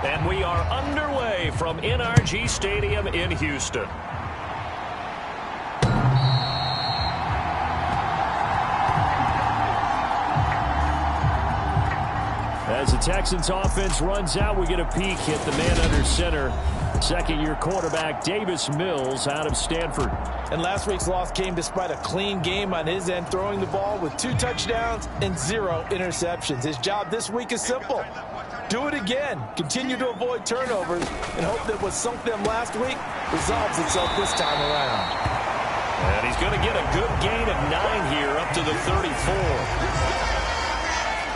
And we are underway from NRG Stadium in Houston. As the Texans offense runs out, we get a peek at the man under center. Second-year quarterback Davis Mills out of Stanford. And last week's loss came despite a clean game on his end, throwing the ball with 2 touchdowns and 0 interceptions. His job this week is simple. Do it again. Continue to avoid turnovers and hope that what sunk them last week resolves itself this time around. And he's going to get a good gain of 9 here up to the 34.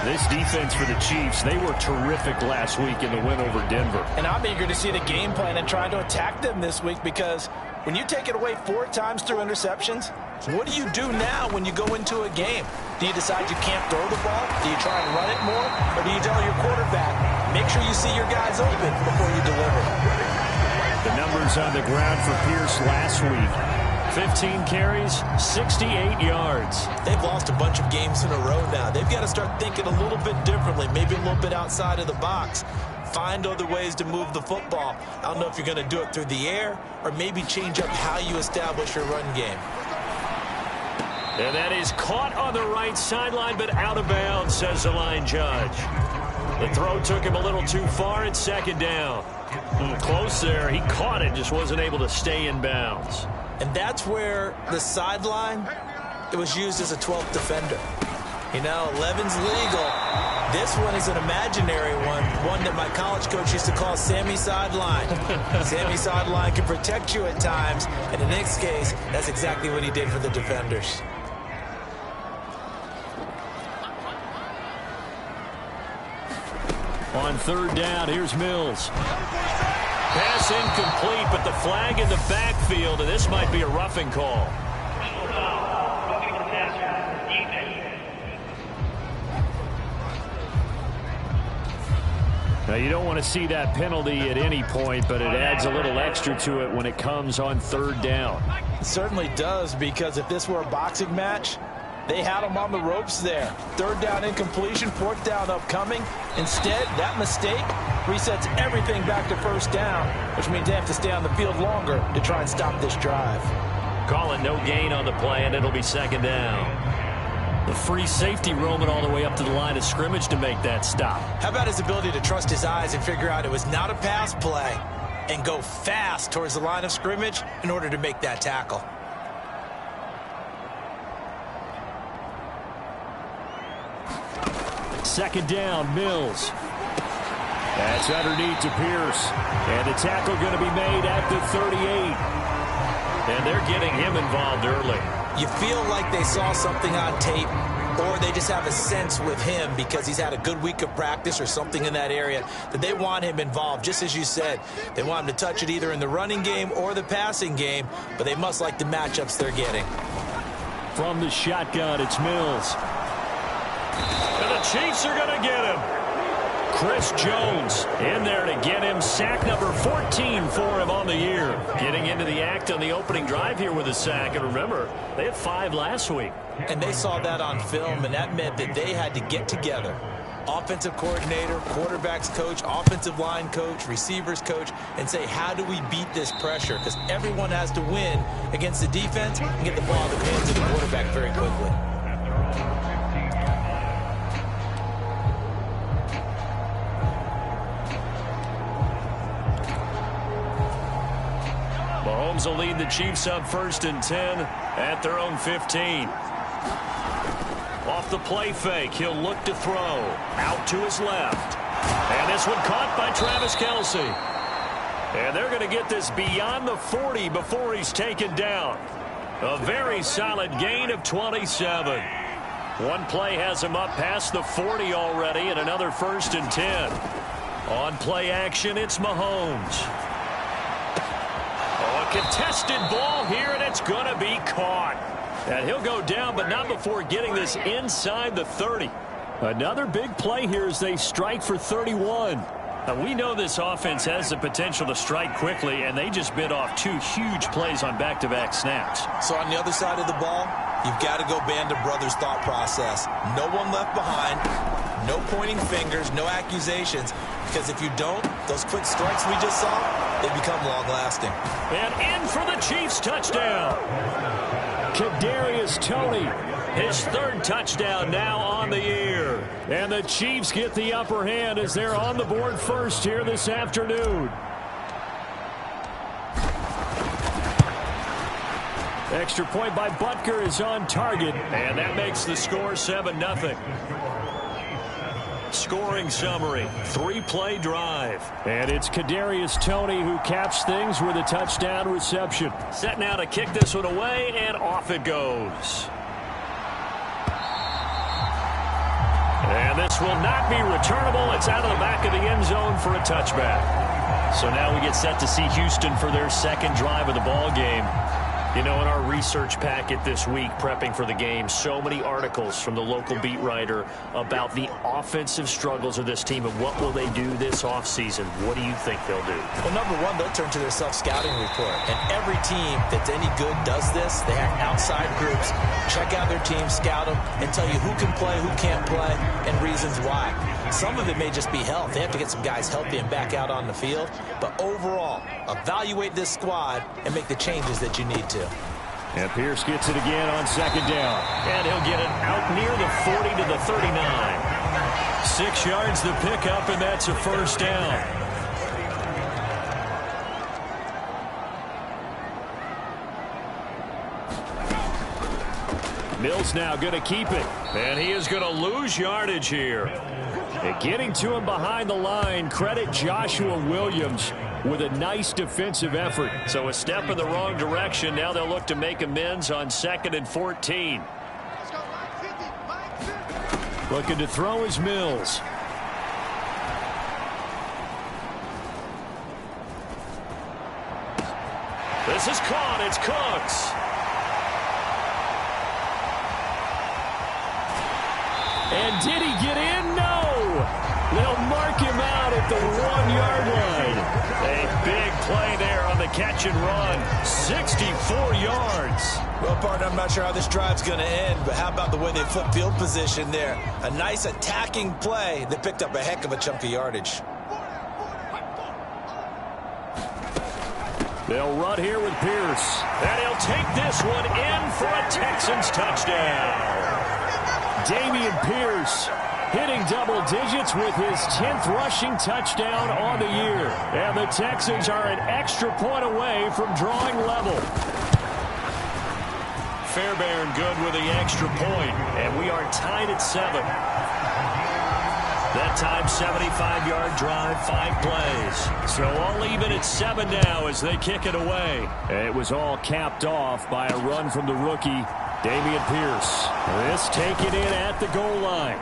This defense for the Chiefs, they were terrific last week in the win over Denver. And I'm eager to see the game plan and try to attack them this week, because when you take it away 4 times through interceptions, what do you do now when you go into a game? Do you decide you can't throw the ball? Do you try and run it more? Or do you tell your quarterback, make sure you see your guys open before you deliver? The numbers on the ground for Pierce last week. 15 carries, 68 yards. They've lost a bunch of games in a row now. They've got to start thinking a little bit differently, maybe a little bit outside of the box. Find other ways to move the football. I don't know if you're going to do it through the air or maybe change up how you establish your run game. And that is caught on the right sideline, but out of bounds, says the line judge. The throw took him a little too far. It's second down. Close there. He caught it, just wasn't able to stay in bounds. And that's where the sideline, it was used as a 12th defender. You know, 11's legal. This one is an imaginary one that my college coach used to call Sammy Sideline. Sammy Sideline can protect you at times, and in this case, that's exactly what he did for the defenders. On third down, here's Mills. Pass incomplete, but the flag in the backfield, and this might be a roughing call. Now, you don't want to see that penalty at any point, but it adds a little extra to it when it comes on third down. It certainly does, because if this were a boxing match, they had him on the ropes there. Third down incompletion, fourth down upcoming. Instead, that mistake resets everything back to first down, which means they have to stay on the field longer to try and stop this drive. Calling no gain on the play, and it'll be second down. The free safety roaming all the way up to the line of scrimmage to make that stop. How about his ability to trust his eyes and figure out it was not a pass play and go fast towards the line of scrimmage in order to make that tackle? Second down, Mills. That's underneath to Pierce. And the tackle going to be made at the 38. And they're getting him involved early. You feel like they saw something on tape, or they just have a sense with him because he's had a good week of practice or something in that area that they want him involved. Just as you said, they want him to touch it either in the running game or the passing game, but they must like the matchups they're getting. From the shotgun, it's Mills. And the Chiefs are going to get him. Chris Jones in there to get him. Sack number 14 for him on the year. Getting into the act on the opening drive here with a sack. And remember, they had 5 last week. And they saw that on film, and that meant that they had to get together. Offensive coordinator, quarterbacks coach, offensive line coach, receivers coach, and say, how do we beat this pressure? Because everyone has to win against the defense and get the ball in the hands of the quarterback very quickly. Mahomes will lead the Chiefs up 1st and 10 at their own 15. Off the play fake, he'll look to throw. Out to his left. And this one caught by Travis Kelce. And they're going to get this beyond the 40 before he's taken down. A very solid gain of 27. One play has him up past the 40 already, and another 1st and 10. On play action, it's Mahomes. Contested ball here, and it's going to be caught. And he'll go down, but not before getting this inside the 30. Another big play here as they strike for 31. Now, we know this offense has the potential to strike quickly, and they just bit off 2 huge plays on back-to-back snaps. So on the other side of the ball, you've got to go Band of Brothers thought process. No one left behind. No pointing fingers, no accusations. because if you don't, those quick strikes we just saw, they become long-lasting. And in for the Chiefs touchdown. Kadarius Toney, his third touchdown now on the year. And the Chiefs get the upper hand as they're on the board first here this afternoon. Extra point by Butker is on target. And that makes the score 7-0. Scoring summary, 3-play drive. And it's Kadarius Toney who caps things with a touchdown reception. Set now to kick this one away, and off it goes. And this will not be returnable. It's out of the back of the end zone for a touchback. So now we get set to see Houston for their second drive of the ball game. You know, in our research packet this week, prepping for the game, so many articles from the local beat writer about the offensive struggles of this team and what will they do this offseason. What do you think they'll do? Well, number one, they'll turn to their self-scouting report. And every team that's any good does this. They have outside groups, check out their team, scout them, and tell you who can play, who can't play, and reasons why. Some of it may just be health. They have to get some guys healthy and back out on the field. But overall, evaluate this squad and make the changes that you need to. And Pierce gets it again on second down. And he'll get it out near the 40 to the 39. 6 yards the pickup, and that's a first down. Mills now going to keep it. And he is going to lose yardage here. And getting to him behind the line, credit Joshua Williams with a nice defensive effort. So a step in the wrong direction. Now they'll look to make amends on 2nd and 14. Looking to throw is Mills. This is caught. It's Cooks. And did he get in? No. They'll mark him out at the 1-yard line. A big play there on the catch and run. 64 yards. Well, partner, I'm not sure how this drive's going to end, but how about the way they flip field position there? A nice attacking play that picked up a heck of a chunk of yardage. They'll run here with Pierce. And he'll take this one in for a Texans touchdown. Dameon Pierce hitting double digits with his 10th rushing touchdown on the year. And the Texans are an extra point away from drawing level. Fairbairn good with the extra point. And we are tied at 7. That time, 75-yard drive, 5 plays. So all even at 7 now as they kick it away. It was all capped off by a run from the rookie, Dameon Pierce. This taken in at the goal line.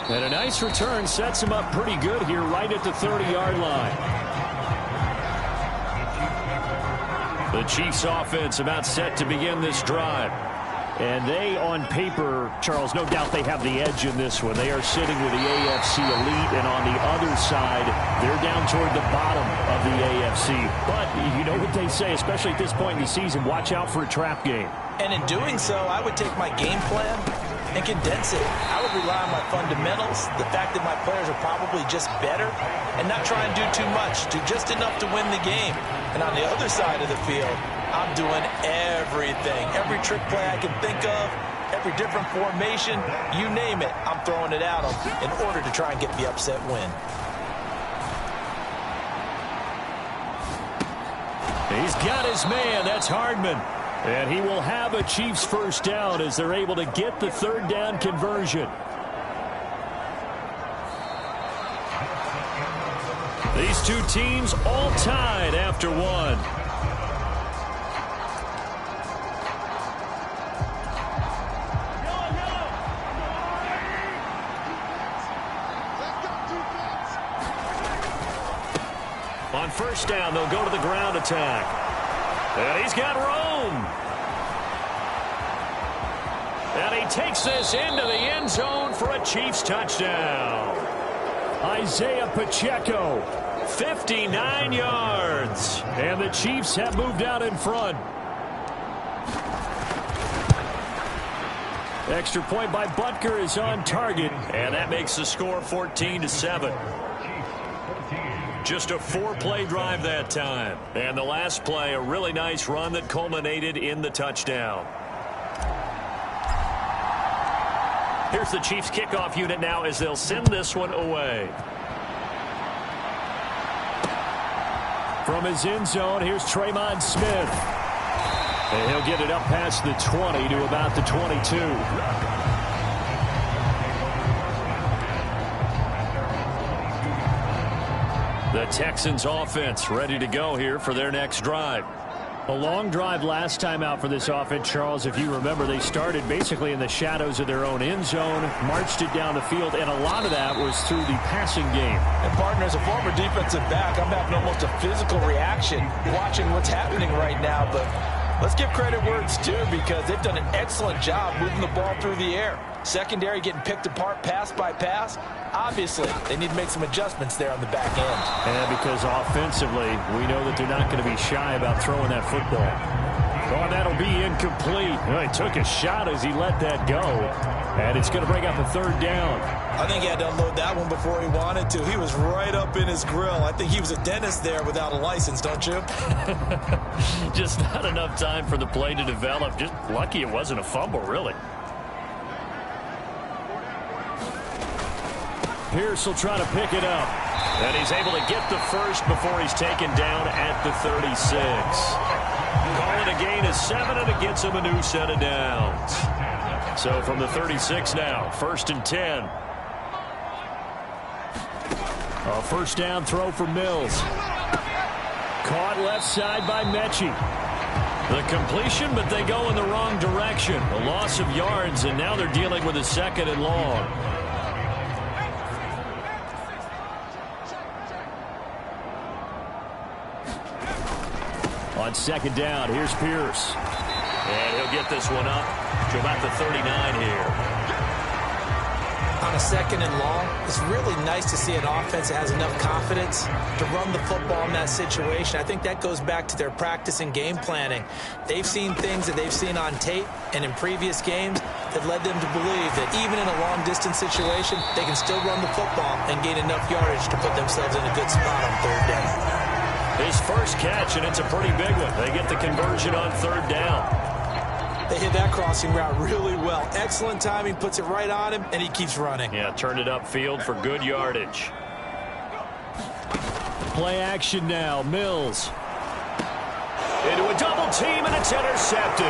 And a nice return sets him up pretty good here right at the 30-yard line. The Chiefs offense about set to begin this drive. And they, on paper, Charles, no doubt they have the edge in this one. They are sitting with the AFC elite, and on the other side, they're down toward the bottom of the AFC. But you know what they say, especially at this point in the season, watch out for a trap game. And in doing so, I would take my game plan and condense it. I would rely on my fundamentals, the fact that my players are probably just better, and not try and do too much, do just enough to win the game. And on the other side of the field, I'm doing everything. Every trick play I can think of, every different formation, you name it, I'm throwing it at them in order to try and get the upset win. He's got his man. That's Hardman. And he will have a Chiefs first down as they're able to get the third down conversion. These two teams all tied after one. On first down, they'll go to the ground attack. And he's got room. And he takes this into the end zone for a Chiefs touchdown. Isaiah Pacheco, 59 yards. And the Chiefs have moved out in front. Extra point by Butker is on target. And that makes the score 14-7. Just a 4-play drive that time. And the last play, a really nice run that culminated in the touchdown. Here's the Chiefs kickoff unit now as they'll send this one away. From his end zone, here's Tremon Smith. And he'll get it up past the 20 to about the 22. The Texans offense ready to go here for their next drive. A long drive last time out for this offense, Charles. If you remember, they started basically in the shadows of their own end zone, marched it down the field, and a lot of that was through the passing game. And, partner, as a former defensive back, I'm having almost a physical reaction watching what's happening right now. But let's give credit where it's due because they've done an excellent job moving the ball through the air. Secondary getting picked apart pass by pass. Obviously, they need to make some adjustments there on the back end. And because offensively, we know that they're not going to be shy about throwing that football. Oh, that'll be incomplete. Well, he took a shot as he let that go. And it's going to bring up a third down. I think he had to unload that one before he wanted to. He was right up in his grill. I think he was a dentist there without a license, don't you? Just not enough time for the play to develop. Just lucky it wasn't a fumble, really. Pierce will try to pick it up. And he's able to get the first before he's taken down at the 36. Call it a gain of 7, and it gets him a new set of downs. So from the 36 now, 1st and 10. A first down throw for Mills. Caught left side by Mechie. The completion, but they go in the wrong direction. A loss of yards, and now they're dealing with a 2nd and long. On 2nd down, here's Pierce. And he'll get this one up to about the 39 here. On a 2nd and long, it's really nice to see an offense that has enough confidence to run the football in that situation. I think that goes back to their practice and game planning. They've seen things that they've seen on tape and in previous games that led them to believe that even in a long-distance situation, they can still run the football and gain enough yardage to put themselves in a good spot on 3rd down. His first catch, and it's a pretty big one. They get the conversion on 3rd down. They hit that crossing route really well. Excellent timing, puts it right on him, and he keeps running. Yeah, turned it upfield for good yardage. Play action now, Mills. Into a double team, and it's intercepted.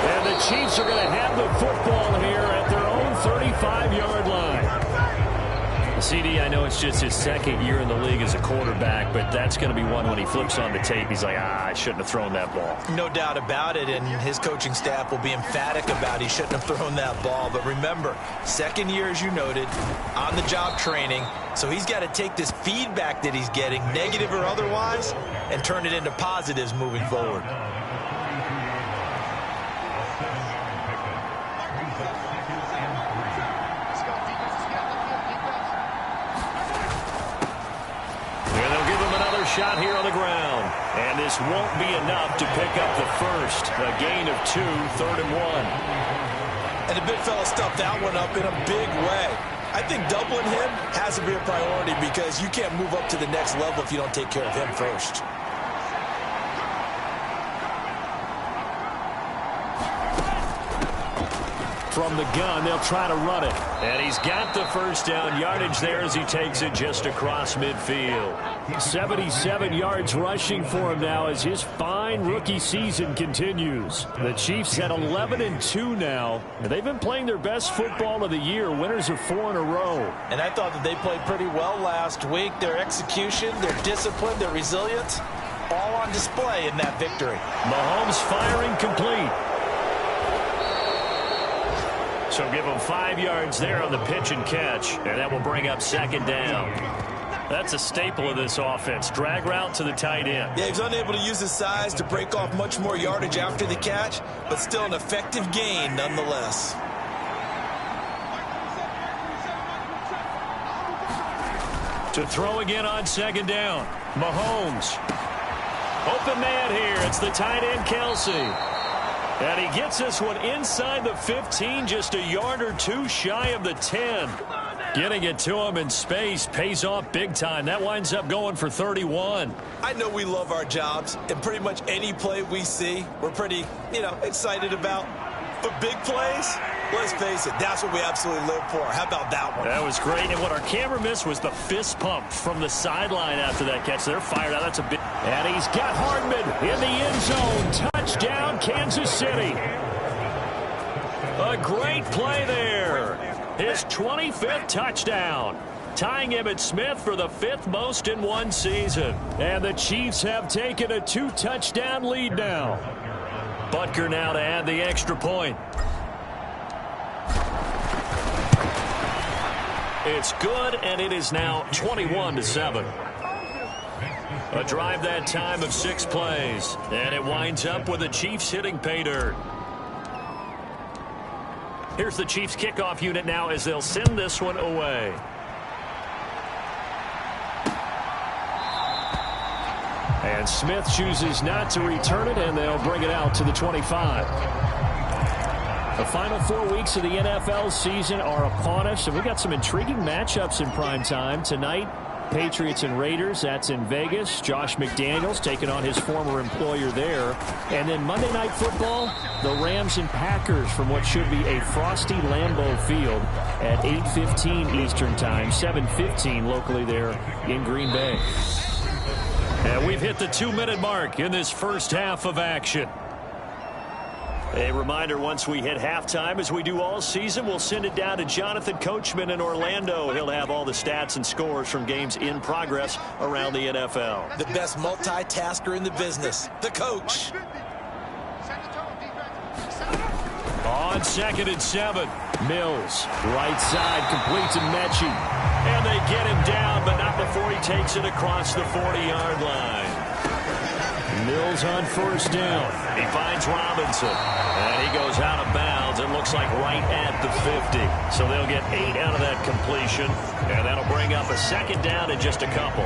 And the Chiefs are going to have the football here at their own 35-yard line. CD, I know it's just his 2nd year in the league as a quarterback, but that's going to be one when he flips on the tape. He's like, I shouldn't have thrown that ball. No doubt about it, and his coaching staff will be emphatic about he shouldn't have thrown that ball. But remember, 2nd year, as you noted, on-the-job training, so he's got to take this feedback that he's getting, negative or otherwise, and turn it into positives moving forward. Shot here on the ground, and this won't be enough to pick up the first. A gain of 2, 3rd and 1. And the big fella stuffed that one up in a big way. I think doubling him has to be a priority because you can't move up to the next level if you don't take care of him first. From the gun, they'll try to run it. And he's got the first down yardage there as he takes it just across midfield. 77 yards rushing for him now as his fine rookie season continues. The Chiefs at 11-2 now, and they've been playing their best football of the year. Winners of 4 in a row. And I thought that they played pretty well last week. Their execution, their discipline, their resilience, all on display in that victory. Mahomes firing complete. So give him 5 yards there on the pitch and catch, and that will bring up 2nd down. That's a staple of this offense. Drag route to the tight end. Yeah, he's unable to use his size to break off much more yardage after the catch, but still an effective gain nonetheless. To throw again on 2nd down. Mahomes. Open man here. It's the tight end, Kelsey. And he gets this one inside the 15, just a yard or 2 shy of the 10. Getting it to him in space pays off big time. That winds up going for 31. I know we love our jobs, and pretty much any play we see, we're pretty, excited about. But big plays, let's face it, that's what we absolutely live for. How about that one? That was great, and what our camera missed was the fist pump from the sideline after that catch. They're fired out. That's a big... And he's got Hardman in the end zone. Touchdown, Kansas City. A great play there. His 25th touchdown. Tying Emmitt Smith for the 5th most in one season. And the Chiefs have taken a 2-touchdown lead now. Butker now to add the extra point. It's good, and it is now 21-7. A drive that time of 6 plays. And it winds up with the Chiefs hitting pay dirt. Here's the Chiefs kickoff unit now as they'll send this one away. And Smith chooses not to return it, and they'll bring it out to the 25. The final 4 weeks of the NFL season are upon us, and we've got some intriguing matchups in prime time tonight. Patriots and Raiders, that's in Vegas. Josh McDaniels taking on his former employer there. And then Monday Night Football, the Rams and Packers from what should be a frosty Lambeau Field at 8:15 Eastern Time, 7:15 locally there in Green Bay. And we've hit the 2-minute mark in this first half of action. A reminder, once we hit halftime, as we do all season, we'll send it down to Jonathan Coachman in Orlando. He'll have all the stats and scores from games in progress around the NFL. The best multitasker in the business, the coach. On 2nd and 7. Mills, right side, complete to Mechie. And they get him down, but not before he takes it across the 40-yard line. Mills on first down. He finds Robinson, and he goes out of bounds. It looks like right at the 50. So they'll get 8 out of that completion, and that'll bring up a 2nd down in just a couple.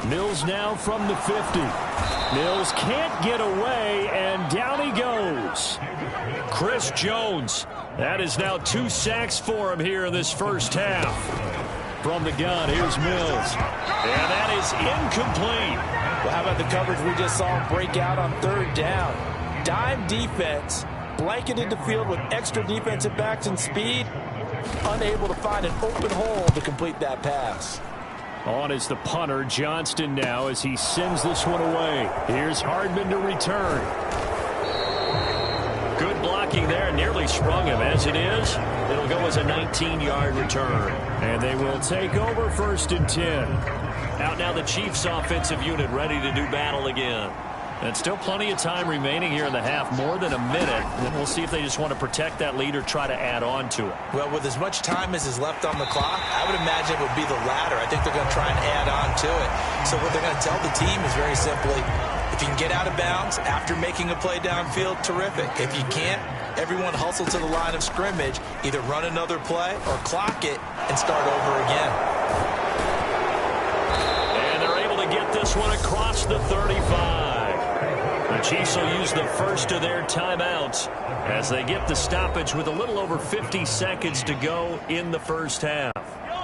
Mills now from the 50. Mills can't get away, and down he goes. Chris Jones. That is now 2 sacks for him here in this first half. From the gun, here's Mills. And that is incomplete. Well, how about the coverage we just saw break out on 3rd down? Dime defense, blanketed the field with extra defensive backs and speed, unable to find an open hole to complete that pass. On is the punter, Johnston now, as he sends this one away. Here's Hardman to return. Good blocking there, nearly sprung him. As it is, it'll go as a 19-yard return. And they will take over 1st and 10. Out now the Chiefs offensive unit ready to do battle again. And still plenty of time remaining here in the half, more than a minute. And we'll see if they just want to protect that lead or try to add on to it. Well, with as much time as is left on the clock, I would imagine it would be the latter. I think they're going to try and add on to it. So what they're going to tell the team is very simply, if you can get out of bounds after making a play downfield, terrific. If you can't, everyone hustle to the line of scrimmage, either run another play or clock it and start over again. And they're able to get this one across the 35. The Chiefs will use the first of their timeouts as they get the stoppage with a little over 50 seconds to go in the first half.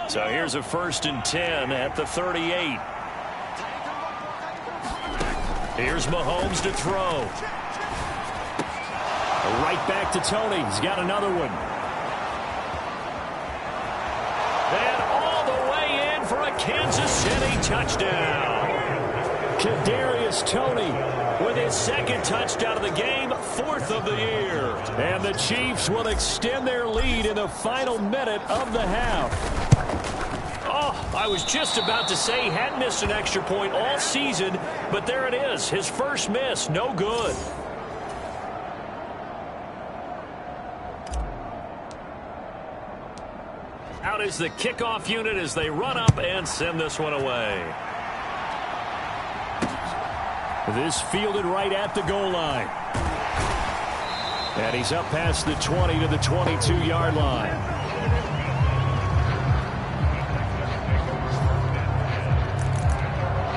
So here's a 1st and 10 at the 38. Here's Mahomes to throw. Right back to Tony. He's got another one. And all the way in for a Kansas City touchdown. Kadarius Toney with his 2nd touchdown of the game, 4th of the year. And the Chiefs will extend their lead in the final minute of the half. Oh, I was just about to say he hadn't missed an extra point all season, but there it is. His first miss, no good. Out is the kickoff unit as they run up and send this one away. This fielded right at the goal line. And he's up past the 20 to the 22-yard line.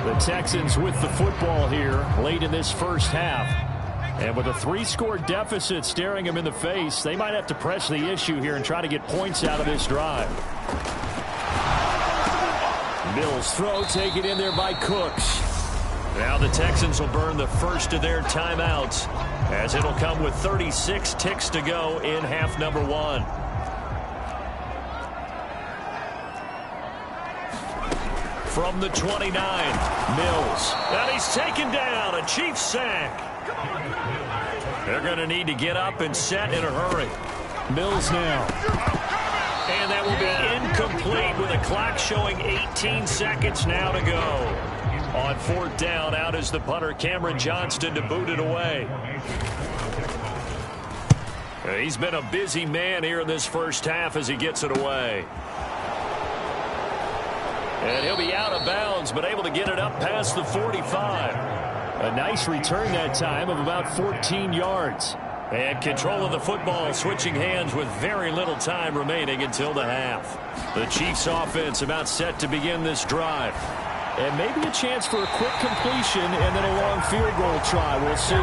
The Texans with the football here late in this first half. And with a 3-score deficit staring them in the face, they might have to press the issue here and try to get points out of this drive. Mills throw taken in there by Cooks. Now the Texans will burn the first of their timeouts, as it'll come with 36 ticks to go in half number 1. From the 29, Mills. And he's taken down, a Chiefs sack. They're going to need to get up and set in a hurry. Mills now. And that will be incomplete with a clock showing 18 seconds now to go. On 4th down, out is the punter, Cameron Johnston, to boot it away. He's been a busy man here in this first half as he gets it away. And he'll be out of bounds, but able to get it up past the 45. A nice return that time of about 14 yards. And control of the football, switching hands with very little time remaining until the half. The Chiefs offense about set to begin this drive. And maybe a chance for a quick completion and then a long field goal try. We'll see.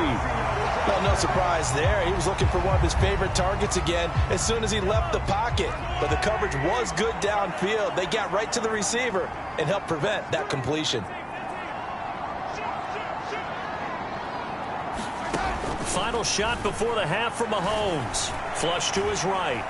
Well, no surprise there. He was looking for one of his favorite targets again as soon as he left the pocket. But the coverage was good downfield. They got right to the receiver and helped prevent that completion. Final shot before the half from Mahomes. Flush to his right.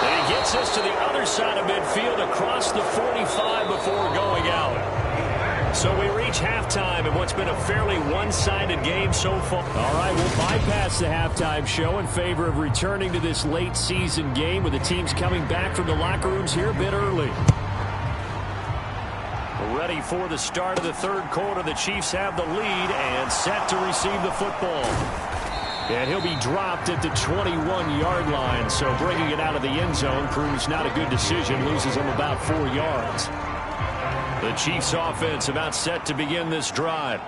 And he gets us to the other side of midfield across the 45 before going out. So we reach halftime in what's been a fairly one-sided game so far. All right, we'll bypass the halftime show in favor of returning to this late season game with the teams coming back from the locker rooms here a bit early. Ready for the start of the third quarter. The Chiefs have the lead and set to receive the football. And he'll be dropped at the 21-yard line, so bringing it out of the end zone proves not a good decision, loses him about 4 yards. The Chiefs offense about set to begin this drive.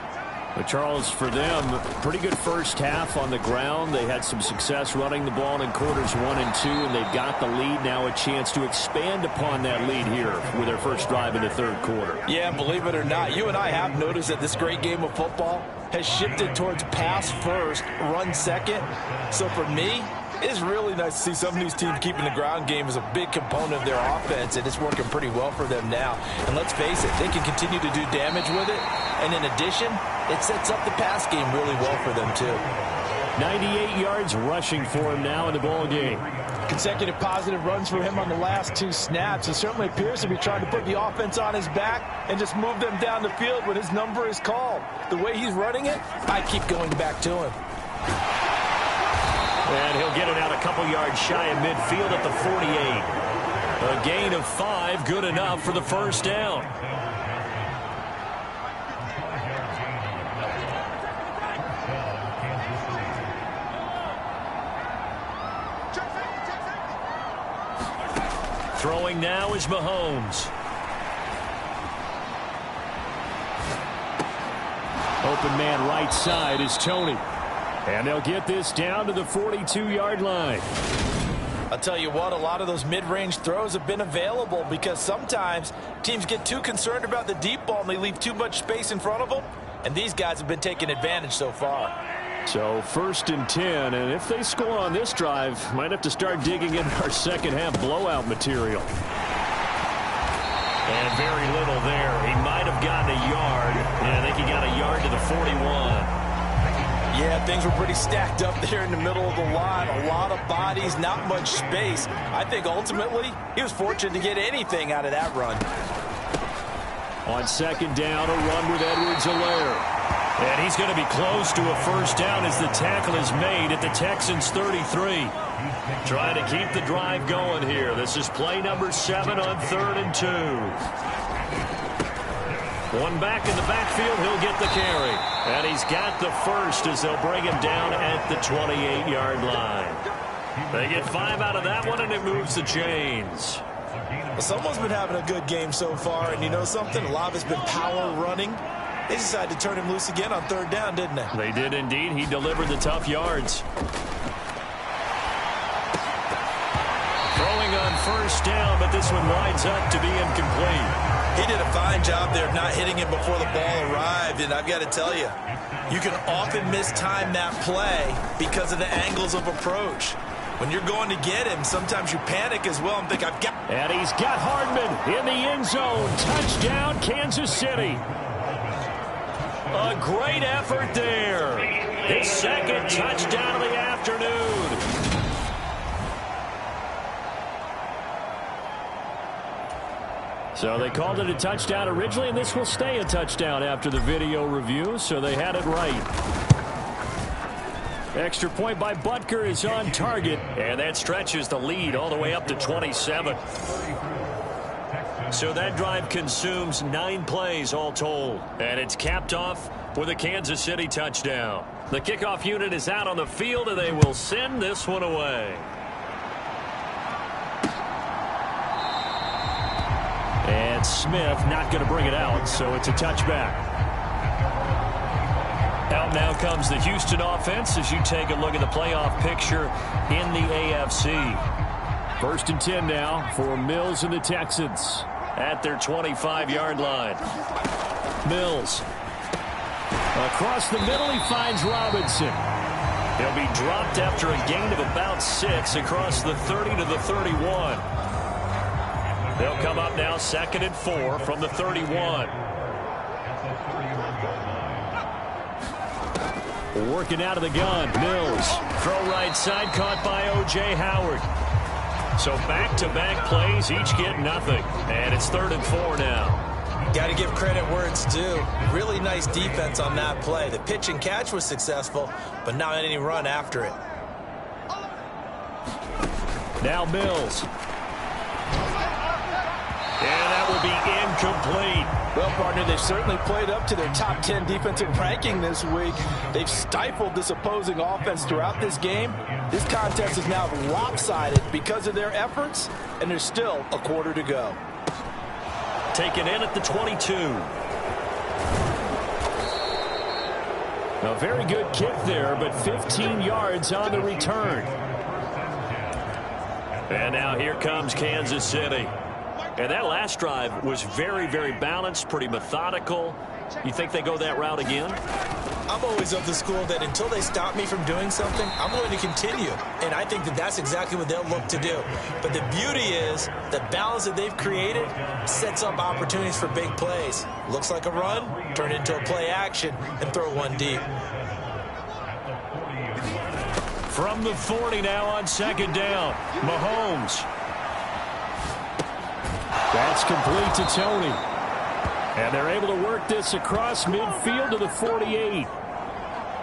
But Charles, for them, pretty good first half on the ground. They had some success running the ball in quarters 1 and 2, and they've got the lead now, a chance to expand upon that lead here with their first drive in the third quarter. Yeah, believe it or not, you and I have noticed that this great game of football has shifted towards pass first, run second. So for me, it's really nice to see some of these teams keeping the ground game as a big component of their offense, and it's working pretty well for them now. And let's face it, they can continue to do damage with it. And in addition, it sets up the pass game really well for them, too. 98 yards rushing for him now in the ball game. Consecutive positive runs for him on the last 2 snaps. He certainly appears to be trying to put the offense on his back and just move them down the field when his number is called. The way he's running it, I keep going back to him. And he'll get it out a couple yards shy of midfield at the 48. A gain of 5, good enough for the first down. Throwing now is Mahomes. Open man right side is Tony. And they'll get this down to the 42-yard line. I'll tell you what, a lot of those mid-range throws have been available because sometimes teams get too concerned about the deep ball and they leave too much space in front of them. And these guys have been taking advantage so far. So 1st and 10, and if they score on this drive, might have to start digging in our second half blowout material. And very little there. He might have gotten a yard. Yeah, I think he got a yard to the 41. Yeah, things were pretty stacked up there in the middle of the line. A lot of bodies, not much space. I think ultimately he was fortunate to get anything out of that run. On 2nd down, a run with Edwards-Helaire. And he's going to be close to a first down as the tackle is made at the Texans' 33. Trying to keep the drive going here. This is play number 7 on 3rd and 2. One back in the backfield, he'll get the carry. And he's got the first as they'll bring him down at the 28-yard line. They get 5 out of that one, and it moves the chains. Well, someone's been having a good game so far, and you know something? A lot has been power running. They decided to turn him loose again on 3rd down, didn't they? They did indeed. He delivered the tough yards. Throwing on 1st down, but this one winds up to be incomplete. He did a fine job there of not hitting him before the ball arrived, and I've got to tell you, you can often mistime that play because of the angles of approach. When you're going to get him, sometimes you panic as well and think, I've got... And he's got Hardman in the end zone. Touchdown, Kansas City. A great effort there. His second touchdown of the afternoon. So they called it a touchdown originally, and this will stay a touchdown after the video review, so they had it right. Extra point by Butker is on target. And that stretches the lead all the way up to 27. So that drive consumes 9 plays all told. And it's capped off with a Kansas City touchdown. The kickoff unit is out on the field, and they will send this one away. And Smith not going to bring it out, so it's a touchback. Out now comes the Houston offense as you take a look at the playoff picture in the AFC. 1st and 10 now for Mills and the Texans. At their 25-yard line. Mills. Across the middle, he finds Robinson. He'll be dropped after a gain of about 6 across the 30 to the 31. They'll come up now 2nd and 4 from the 31. Working out of the gun, Mills. Throw right side, caught by O.J. Howard. So back-to-back plays, each get nothing. And it's 3rd and 4 now. Got to give credit where it's due. Really nice defense on that play. The pitch and catch was successful, but not any run after it. Now Mills. And that will be incomplete. Well, partner, they've certainly played up to their top 10 defensive ranking this week. They've stifled this opposing offense throughout this game. This contest is now lopsided because of their efforts, and there's still a quarter to go. Taken in at the 22. A very good kick there, but 15 yards on the return. And now here comes Kansas City. And that last drive was very, very balanced, pretty methodical. You think they go that route again? I'm always of the school that until they stop me from doing something, I'm going to continue. And I think that that's exactly what they'll look to do. But the beauty is the balance that they've created sets up opportunities for big plays. Looks like a run, turn it into a play action, and throw one deep. From the 40 now on 2nd down, Mahomes. That's complete to Tony. And they're able to work this across midfield to the 48.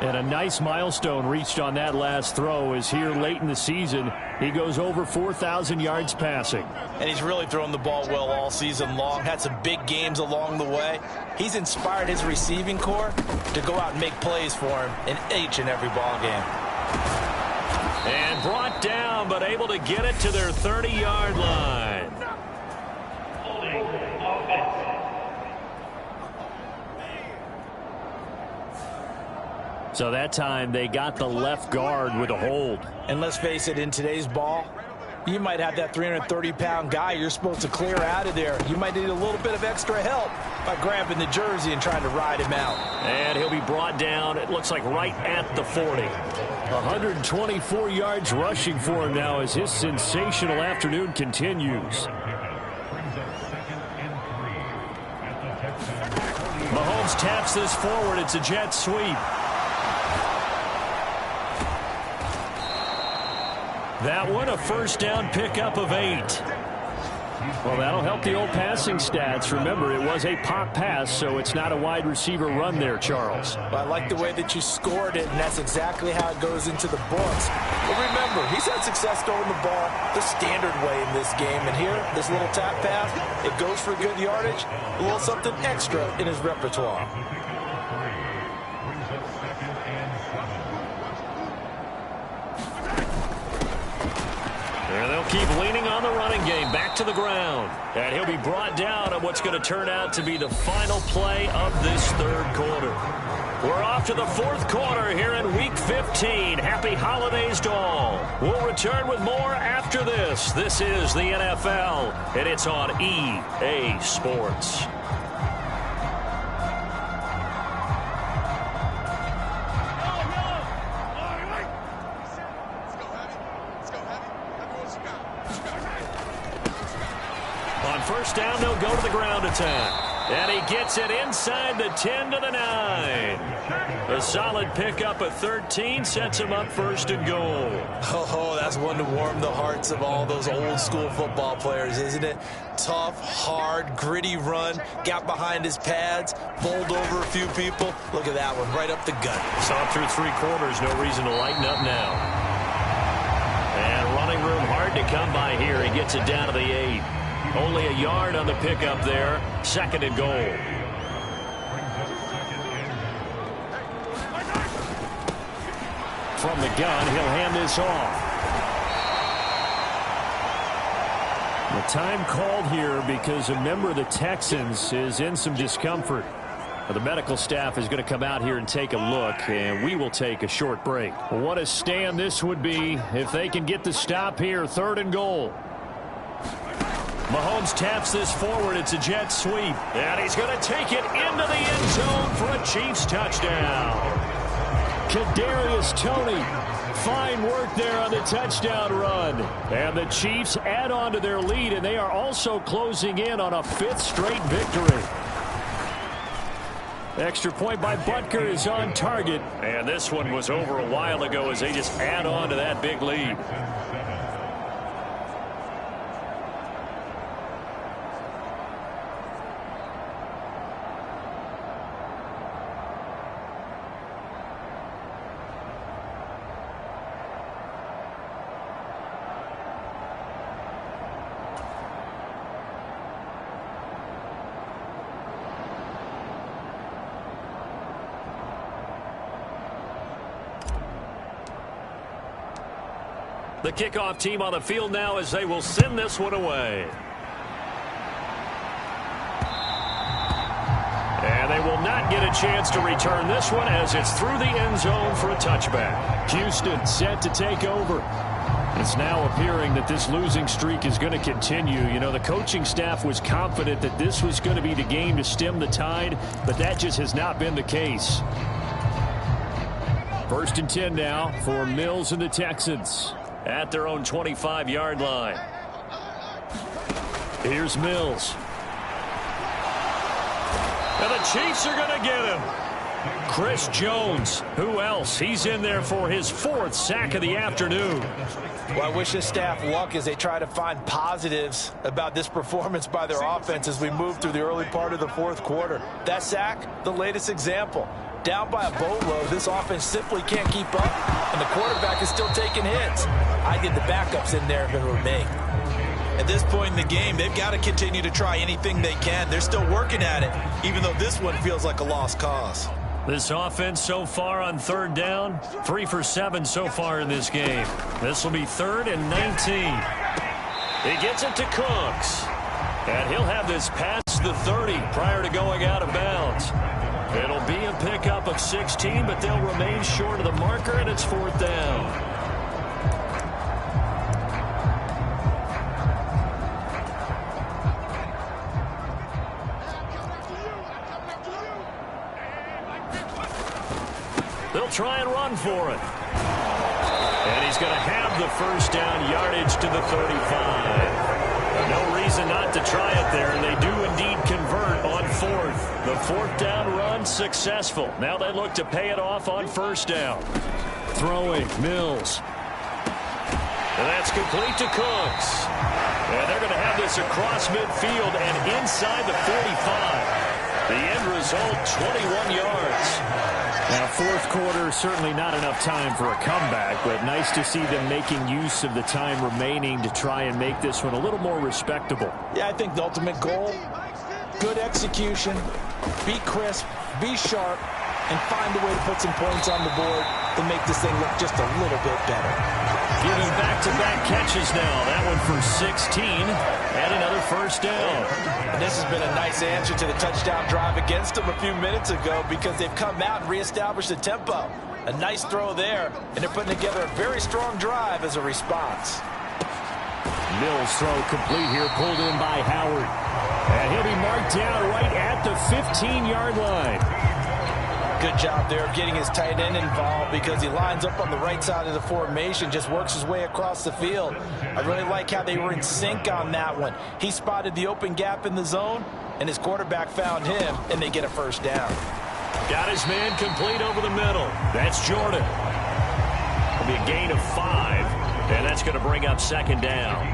And a nice milestone reached on that last throw is here late in the season. He goes over 4,000 yards passing. And he's really thrown the ball well all season long. Had some big games along the way. He's inspired his receiving corps to go out and make plays for him in each and every ball game. And brought down, but able to get it to their 30-yard line. So that time they got the left guard with a hold. And let's face it, in today's ball, you might have that 330-pound guy you're supposed to clear out of there. You might need a little bit of extra help by grabbing the jersey and trying to ride him out. And he'll be brought down, it looks like right at the 40. 124 yards rushing for him now as his sensational afternoon continues. Mahomes taps this forward. It's a jet sweep. That one, a 1st down pickup of 8. Well, that'll help the old passing stats. Remember, it was a pop pass, so it's not a wide receiver run there, Charles. Well, I like the way that you scored it, and that's exactly how it goes into the books. But remember, he's had success throwing the ball the standard way in this game. And here, this little tap pass, it goes for good yardage, a little something extra in his repertoire. And they'll keep leaning on the running game. Back to the ground. And he'll be brought down on what's going to turn out to be the final play of this third quarter. We're off to the fourth quarter here in Week 15. Happy holidays to all. We'll return with more after this. This is the NFL, and it's on EA Sports. On first down, they'll go to the ground attack. And he gets it inside the 10 to the 9. A solid pickup of 13 sets him up first and goal. Oh, that's one to warm the hearts of all those old school football players, isn't it? Tough, hard, gritty run. Got behind his pads, bowled over a few people. Look at that one, right up the gut. Saw through 3 quarters, no reason to lighten up now. And running room hard to come by here. He gets it down to the 8. Only a yard on the pickup there. Second and goal. From the gun, he'll hand this off. The time called here because a member of the Texans is in some discomfort. The medical staff is going to come out here and take a look, and we will take a short break. What a stand this would be if they can get the stop here. Third and goal. Mahomes taps this forward. It's a jet sweep. And he's going to take it into the end zone for a Chiefs touchdown. Kadarius Toney. Fine work there on the touchdown run. And the Chiefs add on to their lead, and they are also closing in on a 5th straight victory. Extra point by Butker is on target. And this one was over a while ago as they just add on to that big lead. The kickoff team on the field now as they will send this one away. And they will not get a chance to return this one as it's through the end zone for a touchback. Houston set to take over. It's now appearing that this losing streak is going to continue. You know, the coaching staff was confident that this was going to be the game to stem the tide, but that just has not been the case. First and 10 now for Mills and the Texans. At their own 25-yard line. Here's Mills. And the Chiefs are going to get him. Chris Jones. Who else? He's in there for his 4th sack of the afternoon. Well, I wish this staff luck as they try to find positives about this performance by their offense as we move through the early part of the 4th quarter. That sack, the latest example. Down by a boatload, this offense simply can't keep up, and the quarterback is still taking hits. I get the backups in there if it were me. At this point in the game, they've got to continue to try anything they can. They're still working at it, even though this one feels like a lost cause. This offense so far on third down, 3 for 7 so far in this game. This will be 3rd and 19. He gets it to Cooks. And he'll have this past the 30 prior to going out of bounds. It'll be a pickup of 16, but they'll remain short of the marker, and it's 4th down. They'll try and run for it. And he's going to have the first down yardage to the 35. No reason not to try it there, and they do indeed convert on 4th. The 4th down run successful. Now they look to pay it off on first down. Throwing, Mills. And that's complete to Cooks. And they're going to have this across midfield and inside the 45. The end result, 21 yards. Now, 4th quarter, certainly not enough time for a comeback, but nice to see them making use of the time remaining to try and make this one a little more respectable. Yeah, I think the ultimate goal, good execution, be crisp, be sharp, and find a way to put some points on the board to make this thing look just a little bit better. Giving back-to-back catches now. That one for 16 and another first down. And this has been a nice answer to the touchdown drive against them a few minutes ago because they've come out and reestablished the tempo. A nice throw there, and they're putting together a very strong drive as a response. Mills throw complete here, pulled in by Howard. And he'll be marked down right at the 15-yard line. Good job there of getting his tight end involved because he lines up on the right side of the formation, just works his way across the field. I really like how they were in sync on that one. He spotted the open gap in the zone, and his quarterback found him, and they get a first down. Got his man complete over the middle. That's Jordan. It'll be a gain of 5, and that's going to bring up second down.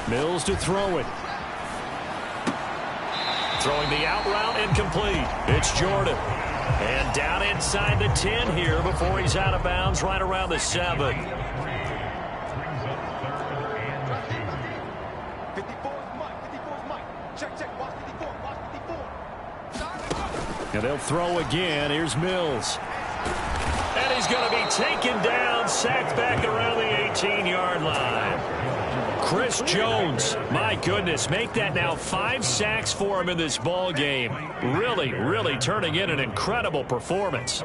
Mills to throw it. Throwing the out route incomplete. It's Jordan. And down inside the 10 here before he's out of bounds right around the 7. And they'll throw again. Here's Mills. And he's going to be taken down, sacked back around the 18-yard line. Chris Jones, my goodness, make that now 5 sacks for him in this ball game. Really, really turning in an incredible performance.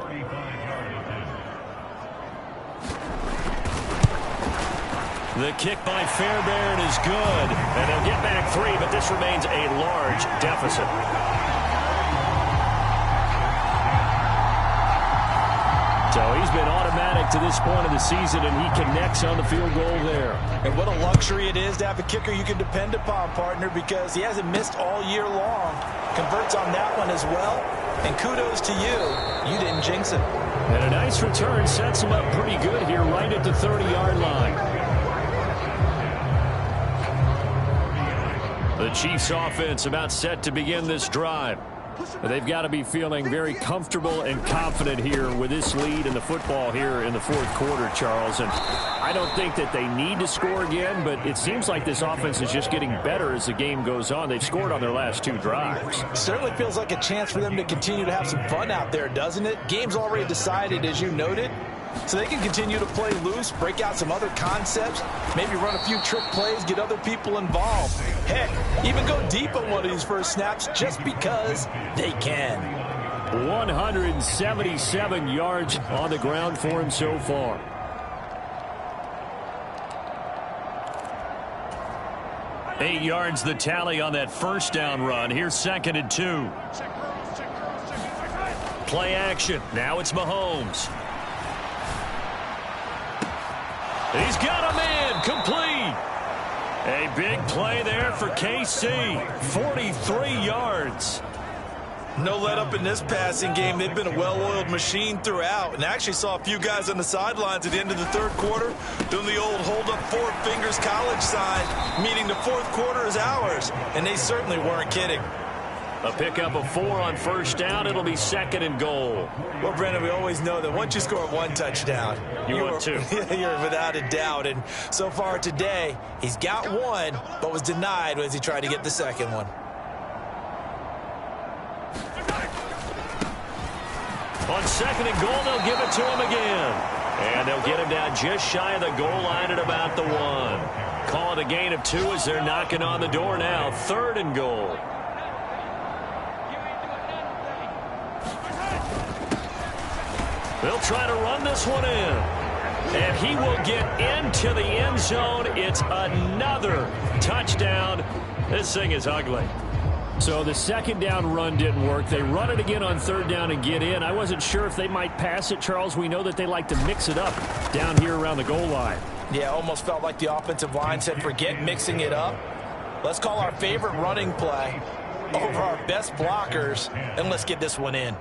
The kick by Fairbairn is good, and they'll get back 3, but this remains a large deficit. So he's been automatic to this point of the season, and he connects on the field goal there. And what a luxury it is to have a kicker you can depend upon, partner, because he hasn't missed all year long. Converts on that one as well. And kudos to you. You didn't jinx it. And a nice return sets him up pretty good here right at the 30-yard line. The Chiefs offense about set to begin this drive. They've got to be feeling very comfortable and confident here with this lead in the football here in the fourth quarter, Charles. And I don't think that they need to score again, but it seems like this offense is just getting better as the game goes on. They've scored on their last 2 drives. Certainly feels like a chance for them to continue to have some fun out there, doesn't it? Game's already decided, as you noted. So they can continue to play loose, break out some other concepts, maybe run a few trick plays, get other people involved. Heck, even go deep on one of these first snaps just because they can. 177 yards on the ground for him so far. Eight yards the tally on that first down run. Here's 2nd and 2. Play action. Now it's Mahomes. He's got a man complete. A big play there for KC. 43 yards. No let up in this passing game. They've been a well-oiled machine throughout. And I actually saw a few guys on the sidelines at the end of the third quarter doing the old hold up 4 fingers college sign, meaning the fourth quarter is ours. And they certainly weren't kidding. A pickup of 4 on first down. It'll be 2nd and goal. Well, Brendan, we always know that once you score 1 touchdown, you want 2. You're without a doubt. And so far today, he's got 1, but was denied as he tried to get the second one. On 2nd and goal, they'll give it to him again. And they'll get him down just shy of the goal line at about the 1. Call it a gain of 2 as they're knocking on the door now. 3rd and goal. They'll try to run this one in. And he will get into the end zone. It's another touchdown. This thing is ugly. So the 2nd down run didn't work. They run it again on 3rd down and get in. I wasn't sure if they might pass it, Charles. We know that they like to mix it up down here around the goal line. Yeah, almost felt like the offensive line said, forget mixing it up. Let's call our favorite running play over our best blockers, and let's get this one in.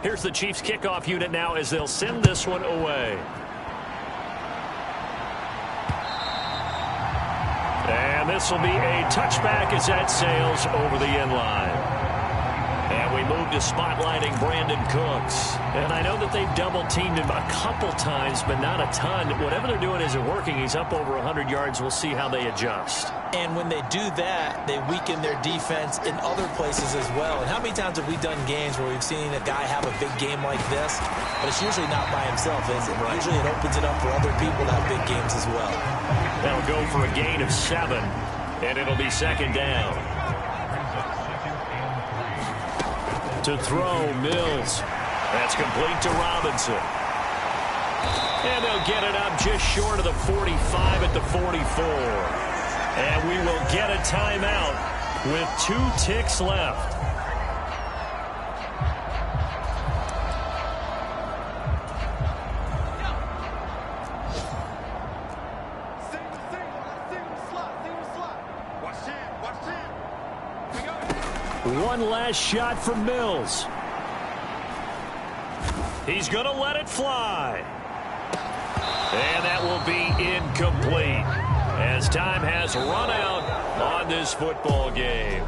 Here's the Chiefs kickoff unit now as they'll send this one away. And this will be a touchback as that sails over the end line. And we move to spotlighting Brandon Cooks. And I know that they've double-teamed him a couple times, but not a ton. Whatever they're doing isn't working. He's up over 100 yards. We'll see how they adjust. And when they do that, they weaken their defense in other places as well. And how many times have we done games where we've seen a guy have a big game like this, but it's usually not by himself, is it? Right. Usually it opens it up for other people to have big games as well. That'll go for a gain of 7, and it'll be second down. To throw, Mills. That's complete to Robinson. And they'll get it up just short of the 45 at the 44. And we will get a timeout with 2 ticks left. One last shot from Mills. He's going to let it fly. And that will be incomplete as time has run out on this football game.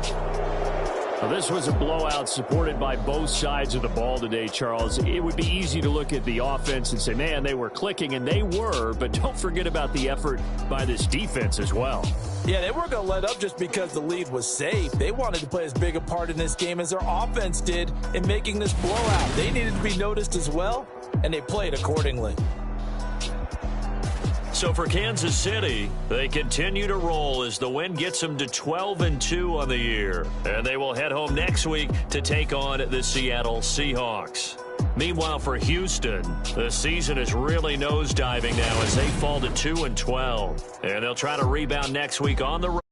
Well, this was a blowout supported by both sides of the ball today, Charles. It would be easy to look at the offense and say, man, they were clicking, and they were, but don't forget about the effort by this defense as well. Yeah, they weren't going to let up just because the lead was safe. They wanted to play as big a part in this game as their offense did in making this blowout. They needed to be noticed as well, and they played accordingly. So for Kansas City, they continue to roll as the win gets them to 12-2 on the year. And they will head home next week to take on the Seattle Seahawks. Meanwhile, for Houston, the season is really nosediving now as they fall to 2-12. And they'll try to rebound next week on the road.